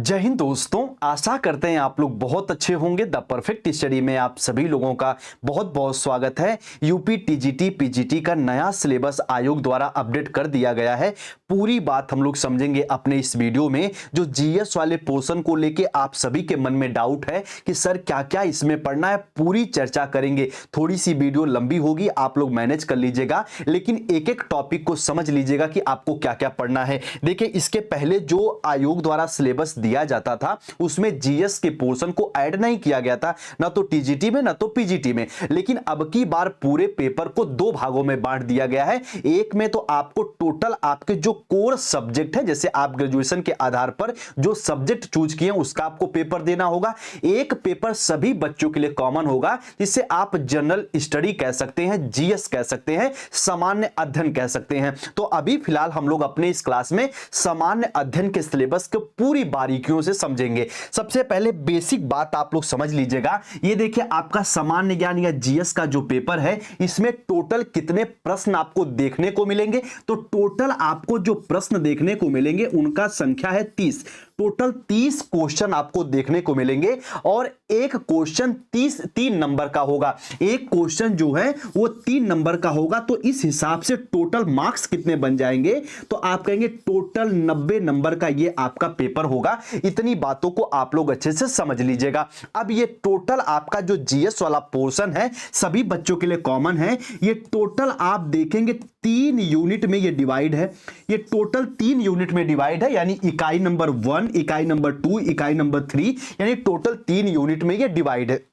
जय हिंद दोस्तों, आशा करते हैं आप लोग बहुत अच्छे होंगे। द परफेक्ट स्टडी में आप सभी लोगों का बहुत बहुत स्वागत है। यूपी टीजीटी पीजीटी का नया सिलेबस आयोग द्वारा अपडेट कर दिया गया है। पूरी बात हम लोग समझेंगे अपने इस वीडियो में। जो जीएस वाले पोर्शन को लेके आप सभी के मन में डाउट है कि सर क्या क्या इसमें पढ़ना है, पूरी चर्चा करेंगे। थोड़ी सी वीडियो लंबी होगी, आप लोग मैनेज कर लीजिएगा, लेकिन एक एक टॉपिक को समझ लीजिएगा कि आपको क्या क्या पढ़ना है। देखिए, इसके पहले जो आयोग द्वारा सिलेबस दिया जाता था उसमें जीएस के पोर्शन को ऐड नहीं किया गया था, ना तो टीजीटी में ना तो पीजीटी में। लेकिन अब की बार पूरे पेपर को दो भागों में बांट दिया गया है। एक में तो आपको टोटल आपके जो कोर सब्जेक्ट है, जैसे आप ग्रेजुएशन के आधार पर जो सब्जेक्ट चूज किए उसका आपको पेपर देना होगा। एक पेपर सभी बच्चों के लिए कॉमन होगा, जिसे आप जनरल स्टडी कह सकते हैं, जीएस कह सकते हैं, सामान्य अध्ययन कह सकते हैं। तो अभी फिलहाल हम लोग अपने इस क्लास में सामान्य अध्ययन के सिलेबस को पूरी बारीकियों से समझेंगे। सबसे पहले बेसिक बात आप लोग समझ लीजिएगा। ये देखिए, आपका सामान्य ज्ञान या जीएस का जो पेपर है, इसमें टोटल कितने प्रश्न आपको देखने को मिलेंगे। तो टोटल आपको जो प्रश्न देखने को मिलेंगे उनका संख्या है 30। टोटल 30 क्वेश्चन आपको देखने को मिलेंगे और एक क्वेश्चन 3 नंबर का होगा। एक क्वेश्चन जो है वो 3 नंबर का होगा। तो इस हिसाब से टोटल मार्क्स कितने बन जाएंगे, तो आप कहेंगे टोटल 90 नंबर का ये आपका पेपर होगा। इतनी बातों को आप लोग अच्छे से समझ लीजिएगा। अब ये टोटल आपका जो जीएस वाला पोर्शन है सभी बच्चों के लिए कॉमन है। ये टोटल आप देखेंगे 3 यूनिट में ये डिवाइड है। ये टोटल 3 यूनिट में डिवाइड है, यानी इकाई नंबर 1, इकाई नंबर 2, इकाई नंबर 3, यानी टोटल 3 यूनिट में ये डिवाइड है।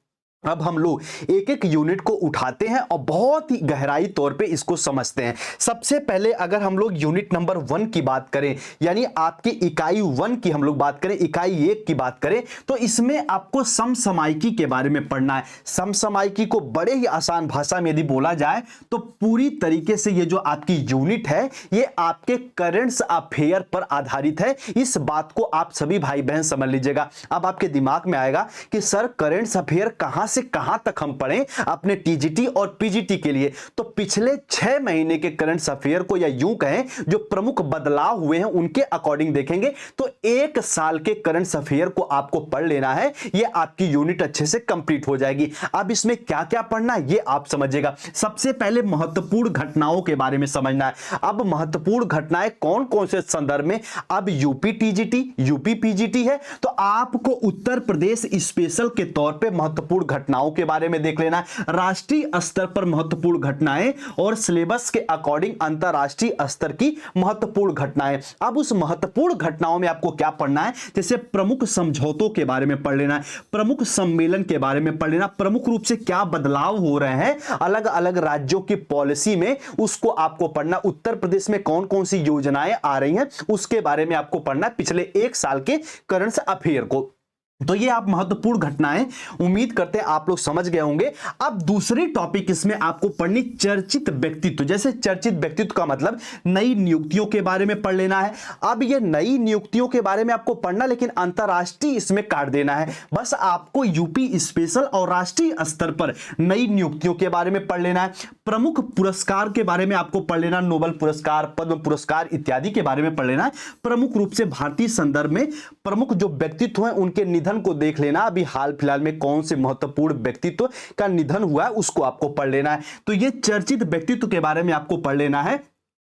अब हम लोग एक एक यूनिट को उठाते हैं और बहुत ही गहराई तौर पे इसको समझते हैं। सबसे पहले अगर हम लोग यूनिट नंबर 1 की बात करें, यानी आपकी इकाई 1 की हम लोग बात करें, इकाई 1 की बात करें, तो इसमें आपको समसमायिकी के बारे में पढ़ना है। समसमायिकी को बड़े ही आसान भाषा में यदि बोला जाए तो पूरी तरीके से ये जो आपकी यूनिट है ये आपके करंट अफेयर पर आधारित है। इस बात को आप सभी भाई बहन समझ लीजिएगा। अब आपके दिमाग में आएगा कि सर करंट अफेयर कहां से कहां तक हम पढ़ें अपने टीजीटी और पीजीटी के लिए। तो पिछले 6 महीने के करंट अफेयर को, या यूं कहें जो प्रमुख बदलाव हुए हैं उनके अकॉर्डिंग देखेंगे तो 1 साल के करंट अफेयर को आपको पढ़ लेना है। यह आपकी यूनिट अच्छे से कंप्लीट हो जाएगी। अब इसमें क्या क्या पढ़ना है ये आप समझिएगा। सबसे पहले महत्वपूर्ण घटनाओं के बारे में समझना है। अब महत्वपूर्ण घटनाएं कौन कौन से संदर्भ में, अब यूपी टीजीटी यूपी पीजीटी है तो आपको उत्तर प्रदेश स्पेशल के तौर पर महत्वपूर्ण घटनाओं के बारे में देख लेना। राष्ट्रीय स्तर पर महत्वपूर्ण घटनाएं और सिलेबस के अकॉर्डिंग अंतरराष्ट्रीय स्तर की महत्वपूर्ण घटनाएं। अब उस महत्वपूर्ण घटनाओं में आपको क्या पढ़ना है, जैसे प्रमुख समझौतों के बारे में पढ़ लेना है, प्रमुख सम्मेलन के बारे में पढ़ लेना, प्रमुख रूप से क्या बदलाव हो रहे हैं अलग अलग राज्यों की पॉलिसी में, उसको आपको पढ़ना। उत्तर प्रदेश में कौन कौन सी योजनाएं आ रही हैं उसके बारे में आपको पढ़ना पिछले 1 साल के करंट अफेयर को। तो ये आप महत्वपूर्ण घटनाएं उम्मीद करते हैं आप लोग समझ गए होंगे। अब दूसरी टॉपिक इसमें आपको पढ़नी चर्चित व्यक्तित्व। जैसे चर्चित व्यक्तित्व का मतलब नई नियुक्तियों के बारे में पढ़ लेना है। अब ये नई नियुक्तियों के बारे में आपको पढ़ना, लेकिन अंतरराष्ट्रीय इसमें काट देना है। बस आपको यूपी स्पेशल और राष्ट्रीय स्तर पर नई नियुक्तियों के बारे में पढ़ लेना है। प्रमुख पुरस्कार के बारे में आपको पढ़ लेना, नोबेल पुरस्कार, पद्म पुरस्कार इत्यादि के बारे में पढ़ लेना है। प्रमुख रूप से भारतीय संदर्भ में प्रमुख जो व्यक्तित्व हैं उनके निधन को देख लेना। अभी हाल फिलहाल में कौन से महत्वपूर्ण व्यक्तित्व का निधन हुआ है उसको आपको पढ़ लेना है। तो ये चर्चित व्यक्तित्व के बारे में आपको पढ़ लेना है।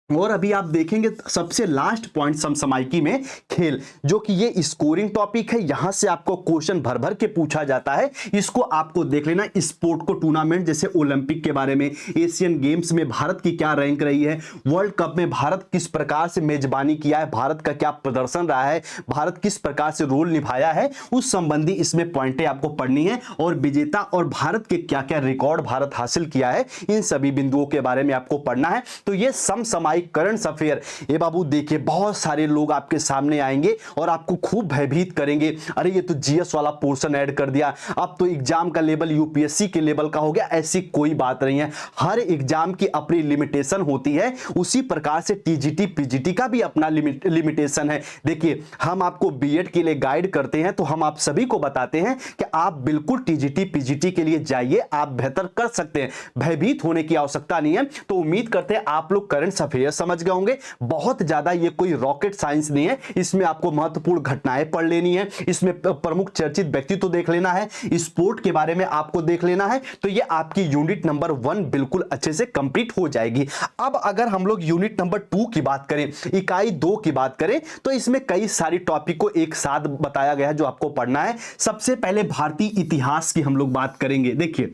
और अभी आप देखेंगे सबसे लास्ट पॉइंट समसमायिकी में खेल, जो कि ये स्कोरिंग टॉपिक है। यहां से आपको क्वेश्चन भर भर के पूछा जाता है, इसको आपको देख लेना। स्पोर्ट को टूर्नामेंट जैसे ओलंपिक के बारे में, एशियन गेम्स में भारत की क्या रैंक रही है, वर्ल्ड कप में भारत किस प्रकार से मेजबानी किया है, भारत का क्या प्रदर्शन रहा है, भारत किस प्रकार से रोल निभाया है, उस संबंधी इसमें पॉइंटें आपको पढ़नी है। और विजेता और भारत के क्या क्या रिकॉर्ड भारत हासिल किया है, इन सभी बिंदुओं के बारे में आपको पढ़ना है। तो ये समसमायिक करंट अफेयर, ये बाबू देखिए बहुत सारे लोग आपके सामने आएंगे और आपको खूब भयभीत करेंगे। अरे ये तो जीएस वाला पोर्शन ऐड कर दिया, अब तो एग्जाम का लेवल यूपीएससी के लेवल का हो गया। ऐसी कोई बात नहीं है। हर एग्जाम की अपनी लिमिटेशन होती है, उसी प्रकार से टीजीटी पीजीटी का भी अपना लिमिटेशन है। देखिए, हम आपको बीएड के लिए गाइड करते हैं तो हम आप सभी को बताते हैं कि आप बिल्कुल टीजीटी पीजीटी के लिए जाइए, आप बेहतर कर सकते हैं, भयभीत होने की आवश्यकता नहीं है। तो उम्मीद करते हैं आप लोग करंट अफेयर क्लियर समझ गए होंगे। बहुत ज्यादा ये कोई रॉकेट साइंस नहीं है, इसमें आपको महत्वपूर्ण घटनाएं पढ़ लेनी है, इसमें प्रमुख चर्चित व्यक्तित्व तो देख लेना है, स्पोर्ट के बारे में आपको देख लेना है, तो ये आपकी यूनिट नंबर 1 बिल्कुल अच्छे से कंप्लीट हो जाएगी। अब अगर हम लोग यूनिट नंबर 2 की बात करें, इकाई 2 की बात करें, तो इसमें कई सारी टॉपिक को एक साथ बताया गया है जो आपको पढ़ना है। सबसे पहले भारतीय इतिहास की हम लोग बात करेंगे। देखिए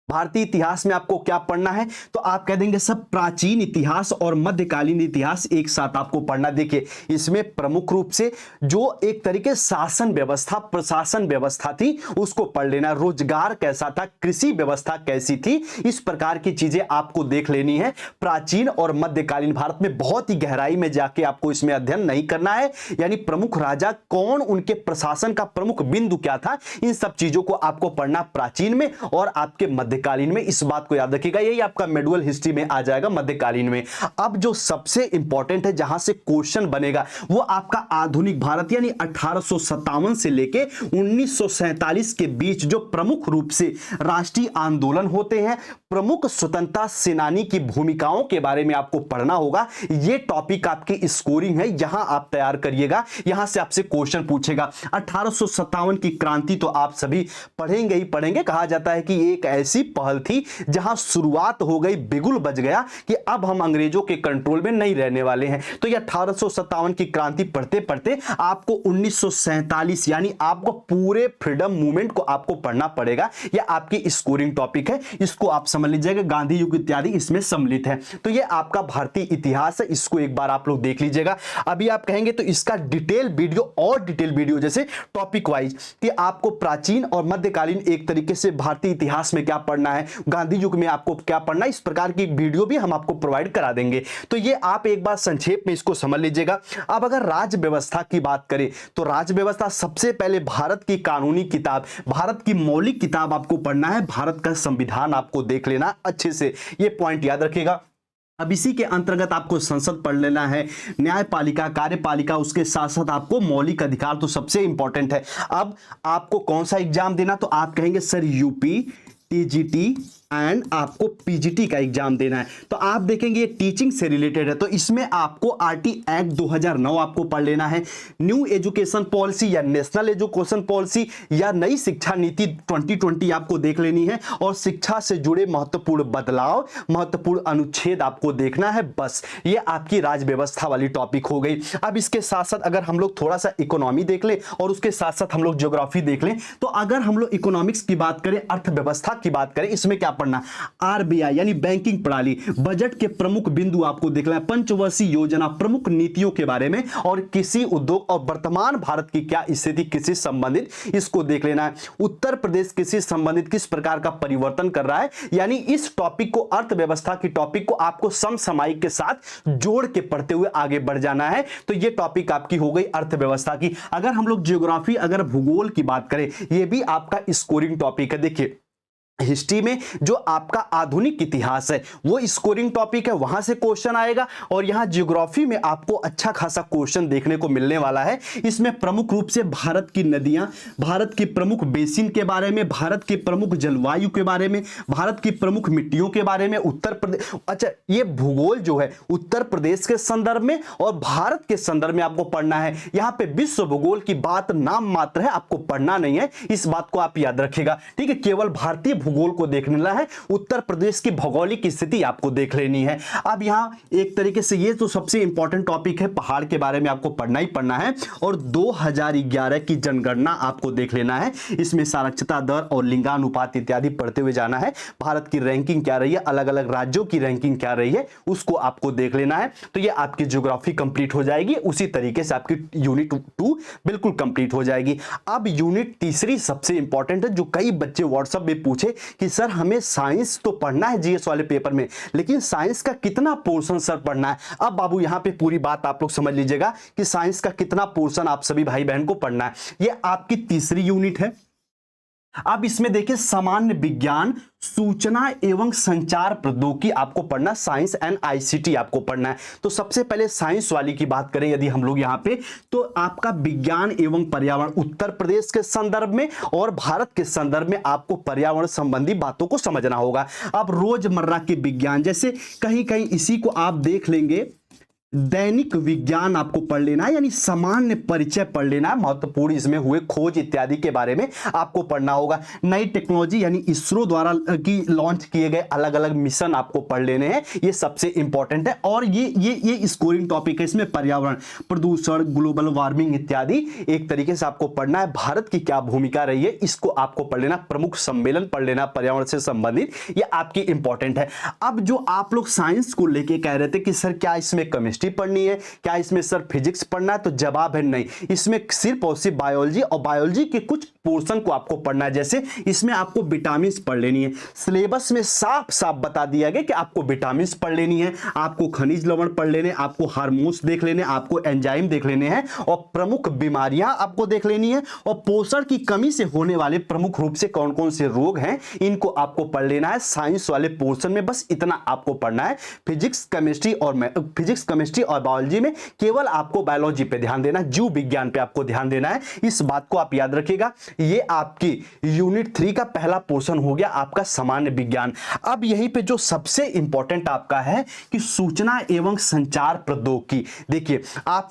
भारतीय इतिहास में आपको क्या पढ़ना है, तो आप कह देंगे सब प्राचीन इतिहास और मध्यकालीन इतिहास एक साथ आपको पढ़ना। देखिए इसमें प्रमुख रूप से जो एक तरीके शासन व्यवस्था प्रशासन व्यवस्था थी उसको पढ़ लेना, रोजगार कैसा था, कृषि व्यवस्था कैसी थी, इस प्रकार की चीजें आपको देख लेनी है। प्राचीन और मध्यकालीन भारत में बहुत ही गहराई में जाके आपको इसमें अध्ययन नहीं करना है, यानी प्रमुख राजा कौन, उनके प्रशासन का प्रमुख बिंदु क्या था, इन सब चीजों को आपको पढ़ना प्राचीन में और आपके मध्यकालीन में। इस बात को याद रखिएगा, यही आपका मेडुअल हिस्ट्री में आ जाएगा मध्यकालीन में। अब जो सबसे इंपॉर्टेंट है जहां से क्वेश्चन बनेगा वो आपका आधुनिक भारत, यानी 1857 से लेके 1947 के बीच जो प्रमुख रूप से राष्ट्रीय आंदोलन होते हैं, प्रमुख स्वतंत्रता सेनानी की भूमिकाओं के बारे में आपको पढ़ना होगा। यह टॉपिक आपकी स्कोरिंग है, यहां आप तैयार करिएगा, यहां से आपसे क्वेश्चन पूछेगा। 1857 की क्रांति तो आप सभी पढ़ेंगे ही पढ़ेंगे। कहा जाता है कि एक ऐसी पहल थी जहां शुरुआत हो गई, बिगुल बज गया कि अब हम अंग्रेजों के कंट्रोल में नहीं रहने वाले हैं। तो यह 1857 की क्रांति पढ़ते पढ़ते आपको 1947 यानी आपको पूरे फ्रीडम मूवमेंट को आपको पढ़ना पड़ेगा। यह आपकी स्कोरिंग टॉपिक है, इसको आप समझ लीजिएगा। गांधी युग इत्यादि इसमें सम्मिलित है। तो यह आपका भारतीय इतिहास है, इसको एक बार आप लोग देख लीजिएगा। अभी आप कहेंगे तो इसका डिटेल वीडियो और डिटेल वीडियो जैसे टॉपिक वाइज कि आपको प्राचीन और मध्यकालीन एक तरीके से भारतीय इतिहास में क्या पढ़ना है, गांधी युग में आपको क्या पढ़ना है, इस प्रकार की वीडियो भी हम आपको प्रोवाइड करा देंगे। तो ये आप एक बार संक्षेप में इसको समझ लीजिएगा। अब अगर राज्य व्यवस्था की बात करें तो राज्य व्यवस्था सबसे पहले भारत की कानूनी किताब, भारत की मौलिक किताब आपको पढ़ना है, भारत का संविधान आपको देख लेना अच्छे से, ये पॉइंट याद रखिएगा। अब इसी के अंतर्गत आपको संसद पढ़ लेना है, न्यायपालिका, कार्यपालिका, उसके साथ साथ आपको मौलिक अधिकार तो सबसे इंपॉर्टेंट है। अब आपको कौन सा एग्जाम देना, तो आप कहेंगे सर यूपी, टीजीटी एंड आपको पीजीटी का एग्जाम देना है। तो आप देखेंगे ये टीचिंग से रिलेटेड है, तो इसमें आपको आरटी एक्ट 2009 आपको पढ़ लेना है, न्यू एजुकेशन पॉलिसी या नेशनल एजुकेशन पॉलिसी या नई शिक्षा नीति 2020 आपको देख लेनी है, और शिक्षा से जुड़े महत्वपूर्ण बदलाव, महत्वपूर्ण अनुच्छेद आपको देखना है। बस ये आपकी राज्य व्यवस्था वाली टॉपिक हो गई। अब इसके साथ साथ अगर हम लोग थोड़ा सा इकोनॉमी देख लें और उसके साथ साथ हम लोग ज्योग्राफी देख लें, तो अगर हम लोग इकोनॉमिक्स की बात करें, अर्थव्यवस्था की बात करें, इसमें क्या पढ़ना, आरबीआई यानी बैंकिंग प्रणाली, बजट के प्रमुख बिंदु आपको देखना है, पंचवर्षीय योजना, प्रमुख नीतियों के बारे में, और कृषि उद्योग और वर्तमान भारत की क्या स्थिति कृषि संबंधित, इसको देख लेना है। उत्तर प्रदेश कृषि संबंधित किस प्रकार का परिवर्तन कर रहा है, यानी इस टॉपिक को, अर्थव्यवस्था की टॉपिक को आपको समसामयिक के साथ जोड़ के पढ़ते हुए आगे बढ़ जाना है। तो ये टॉपिक आपकी हो गई अर्थव्यवस्था की। अगर हम लोग ज्योग्राफी, अगर भूगोल की बात करें, ये भी आपका स्कोरिंग टॉपिक है। देखिए हिस्ट्री में जो आपका आधुनिक इतिहास है वो स्कोरिंग टॉपिक है, वहां से क्वेश्चन आएगा, और यहां ज्योग्राफी में आपको अच्छा खासा क्वेश्चन देखने को मिलने वाला है। इसमें प्रमुख रूप से भारत की नदियां, भारत की प्रमुख बेसिन के बारे में, भारत के प्रमुख जलवायु के बारे में, भारत की प्रमुख मिट्टियों के बारे में, उत्तर प्रदेश, अच्छा ये भूगोल जो है उत्तर प्रदेश के संदर्भ में और भारत के संदर्भ में आपको पढ़ना है। यहां पे विश्व भूगोल की बात नाम मात्र है, आपको पढ़ना नहीं है, इस बात को आप याद रखिएगा। ठीक है, केवल भारतीय भूगोल को देखना है, उत्तर प्रदेश की भौगोलिक स्थिति आपको देख लेनी है। अब यहां एक तरीके से ये तो सबसे इंपॉर्टेंट टॉपिक है, पहाड़ के बारे में आपको पढ़ना ही पढ़ना है, और 2011 की जनगणना आपको देख लेना है। इसमें साक्षरता दर और लिंगानुपात इत्यादि पढ़ते हुए जाना है। भारत की रैंकिंग क्या रही है, अलग अलग राज्यों की रैंकिंग क्या रही है, उसको आपको देख लेना है। तो ये आपकी ज्योग्राफी कंप्लीट हो जाएगी, उसी तरीके से आपकी यूनिट 2 बिल्कुल कंप्लीट हो जाएगी। अब यूनिट तीसरी सबसे इंपॉर्टेंट है, जो कई बच्चे व्हाट्सएप में पूछे कि सर हमें साइंस तो पढ़ना है जीएस वाले पेपर में, लेकिन साइंस का कितना पोर्शन सर पढ़ना है। अब बाबू यहां पे पूरी बात आप लोग समझ लीजिएगा कि साइंस का कितना पोर्शन आप सभी भाई बहन को पढ़ना है। ये आपकी तीसरी यूनिट है। अब इसमें देखिए सामान्य विज्ञान, सूचना एवं संचार प्रौद्योगिकी आपको पढ़ना, साइंस एंड आईसीटी आपको पढ़ना है। तो सबसे पहले साइंस वाली की बात करें यदि हम लोग यहां पे, तो आपका विज्ञान एवं पर्यावरण उत्तर प्रदेश के संदर्भ में और भारत के संदर्भ में आपको पर्यावरण संबंधी बातों को समझना होगा। अब रोजमर्रा के विज्ञान, जैसे कहीं कहीं इसी को आप देख लेंगे, दैनिक विज्ञान आपको पढ़ लेना है, यानी सामान्य परिचय पढ़ लेना है, महत्वपूर्ण इसमें हुए खोज इत्यादि के बारे में आपको पढ़ना होगा। नई टेक्नोलॉजी यानी इसरो द्वारा की लॉन्च किए गए अलग अलग मिशन आपको पढ़ लेने हैं, ये सबसे इंपॉर्टेंट है। और ये स्कोरिंग टॉपिक है, इसमें पर्यावरण, प्रदूषण, ग्लोबल वार्मिंग इत्यादि एक तरीके से आपको पढ़ना है। भारत की क्या भूमिका रही है इसको आपको पढ़ लेना, प्रमुख सम्मेलन पढ़ लेना पर्यावरण से संबंधित, ये आपकी इंपॉर्टेंट है। अब जो आप लोग साइंस को लेके कह रहे थे कि सर क्या इसमें केमिस्ट्री पढ़नी है, क्या इसमें सर फिजिक्स पढ़ना है, तो जवाब है नहीं, इसमें सिर्फ और सिर्फ बायोलॉजी और बायोलॉजी के कुछ पोर्शन को आपको पढ़ना है। जैसे इसमें आपको विटामिन्स पढ़ लेनी है, सिलेबस में साफ साफ बता दिया गया कि आपको विटामिन्स पढ़ लेनी है, आपको खनिज लवण पढ़ लेने, आपको हार्मोन्स देख लेने, आपको एंजाइम देख लेने हैं, और प्रमुख बीमारियां आपको देख लेनी है, और पोषण की कमी से होने वाले प्रमुख रूप से कौन कौन से रोग हैं इनको आपको पढ़ लेना है। साइंस वाले पोर्शन में बस इतना आपको पढ़ना है। फिजिक्स केमिस्ट्री और बायोलॉजी में केवल आपको बायोलॉजी पे ध्यान देना, जीव विज्ञान पे आपको ध्यान देना है, इस बात को आप याद रखिएगा। ये आपकी यूनिट 3 का पहला पोर्शन हो गया आपका सामान्य विज्ञान। अब यहीं पे जो सबसे इंपॉर्टेंट आपका है कि सूचना एवं संचार प्रौद्योगिकी। देखिए आप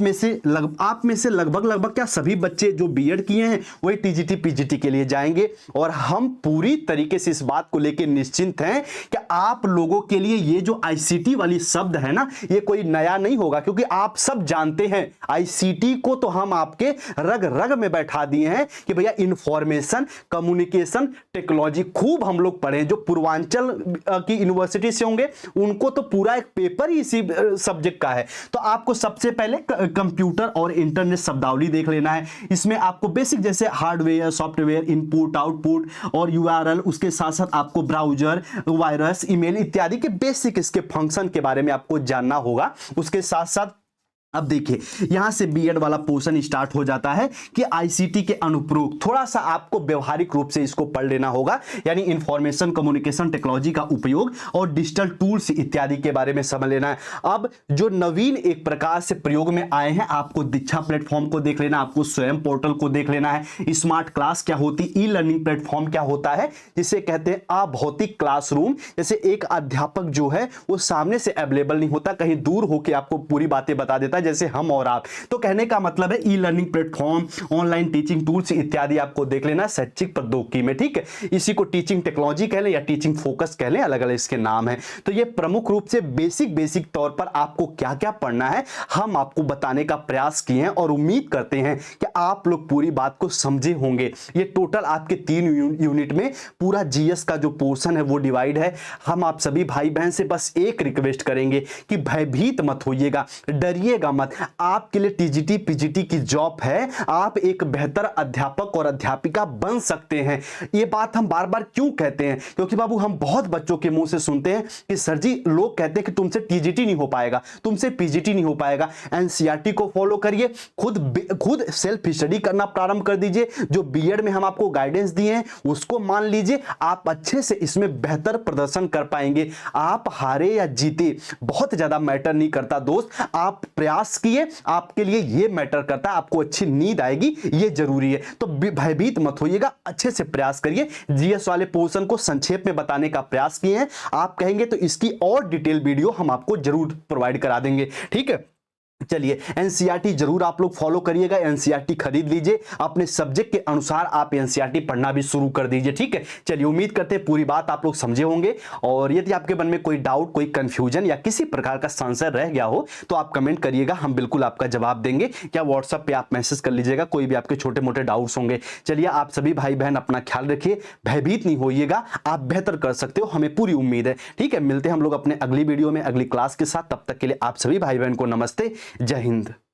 में से लगभग क्या सभी बच्चे जो बीएड किए हैं वही टीजीटी पीजीटी के लिए जाएंगे, और हम पूरी तरीके से इस बात को लेकर निश्चिंत हैं कि आप लोगों के लिए ये जो आईसीटी वाली शब्द है ना, ये कोई नया नहीं होगा, क्योंकि आप सब जानते हैं आईसीटी को तो हम आपके रग रग में बैठा दिए हैं कि भैया इंफॉर्मेशन कम्युनिकेशन टेक्नोलॉजी खूब हम लोग पढ़े। जो पूर्वांचल की यूनिवर्सिटी से होंगे उनको तो पूरा एक पेपर ही इसी सब्जेक्ट का है। तो आपको सबसे पहले कंप्यूटर और इंटरनेट शब्दावली देख लेना है। इसमें आपको बेसिक जैसे हार्डवेयर, सॉफ्टवेयर, इनपुट आउटपुट और यूआरएल, उसके साथ साथ आपको ब्राउजर, वायरस, ईमेल इत्यादि के बेसिक इसके फंक्शन के बारे में आपको जानना होगा। उसके साथ साथ अब देखिए यहां से बीएड वाला पोर्शन स्टार्ट हो जाता है कि आईसीटी के अनुप्रयोग थोड़ा सा आपको व्यवहारिक रूप से इसको पढ़ लेना होगा, यानी इंफॉर्मेशन कम्युनिकेशन टेक्नोलॉजी का उपयोग और डिजिटल टूल्स इत्यादि के बारे में समझ लेना है। अब जो नवीन एक प्रकार से प्रयोग में आए हैं, आपको दीक्षा प्लेटफॉर्म को देख लेना, आपको स्वयं पोर्टल को देख लेना है, स्मार्ट क्लास क्या होती, ई लर्निंग प्लेटफॉर्म क्या होता है, जिसे कहते हैं अभौतिक क्लासरूम। जैसे एक अध्यापक जो है वो सामने से अवेलेबल नहीं होता, कहीं दूर होकर आपको पूरी बातें बता देता है, जैसे हम और आप। तो कहने का मतलब है e learning platform, online teaching tools इत्यादि आपको देख लेना शैक्षिक प्रौद्योगिकी में, ठीक है। इसी को टीचिंग टेक्नोलॉजी कह लें या टीचिंग फोकस कह लें, अलग अलग इसके नाम है। तो ये प्रमुख रूप से बेसिक तौर पर आपको क्या क्या पढ़ना है हम आपको बताने का प्रयास किए हैं, और उम्मीद करते हैं कि आप लोग पूरी बात को समझे होंगे। ये टोटल आपके 3 यूनिट में पूरा जीएस का जो पोर्शन है वो डिवाइड है। हम आप सभी भाई बहन से बस एक रिक्वेस्ट करेंगे कि भयभीत मत होइएगा, डरिएगा मत। आपके लिए टीजीटी पीजीटी की जॉब है, आप एक बेहतर अध्यापक और अध्यापिका बन सकते हैं। ये बात हम बार बार क्यों कहते हैं, क्योंकि बाबू हम बहुत बच्चों के मुंह से सुनते हैं कि सर जी लोग कहते हैं कि तुमसे टीजीटी नहीं हो पाएगा, तुमसे पीजीटी नहीं हो पाएगा। एनसीईआरटी को फॉलो करिए, खुद सेल्फ स्टडी करना प्रारंभ कर दीजिए। जो बीएड में हम आपको गाइडेंस दिए हैं उसको मान लीजिए, आप अच्छे से इसमें बेहतर प्रदर्शन कर पाएंगे। आप हारे या जीते बहुत ज्यादा मैटर नहीं करता दोस्त, आप प्रयास किए, आपके लिए यह मैटर करता है, आपको अच्छी नींद आएगी ये जरूरी है। तो भयभीत मत होइएगा, अच्छे से प्रयास करिए। जीएस वाले पोर्शन को संक्षेप में बताने का प्रयास किए हैं, आप कहेंगे तो इसकी और डिटेल वीडियो हम आपको जरूर प्रोवाइड करा देंगे, ठीक है। चलिए एनसीईआरटी जरूर आप लोग फॉलो करिएगा, एनसीईआरटी खरीद लीजिए, अपने सब्जेक्ट के अनुसार आप एनसीईआरटी पढ़ना भी शुरू कर दीजिए, ठीक है। चलिए उम्मीद करते हैं पूरी बात आप लोग समझे होंगे, और यदि आपके मन में कोई डाउट, कोई कंफ्यूजन या किसी प्रकार का संशय रह गया हो तो आप कमेंट करिएगा, हम बिल्कुल आपका जवाब देंगे। क्या व्हाट्सएप पे आप मैसेज कर लीजिएगा, कोई भी आपके छोटे मोटे डाउट्स होंगे। चलिए आप सभी भाई बहन अपना ख्याल रखिए, भयभीत नहीं होइएगा, आप बेहतर कर सकते हो, हमें पूरी उम्मीद है, ठीक है। मिलते हैं हम लोग अपने अगली वीडियो में अगली क्लास के साथ, तब तक के लिए आप सभी भाई बहन को नमस्ते, जय हिंद।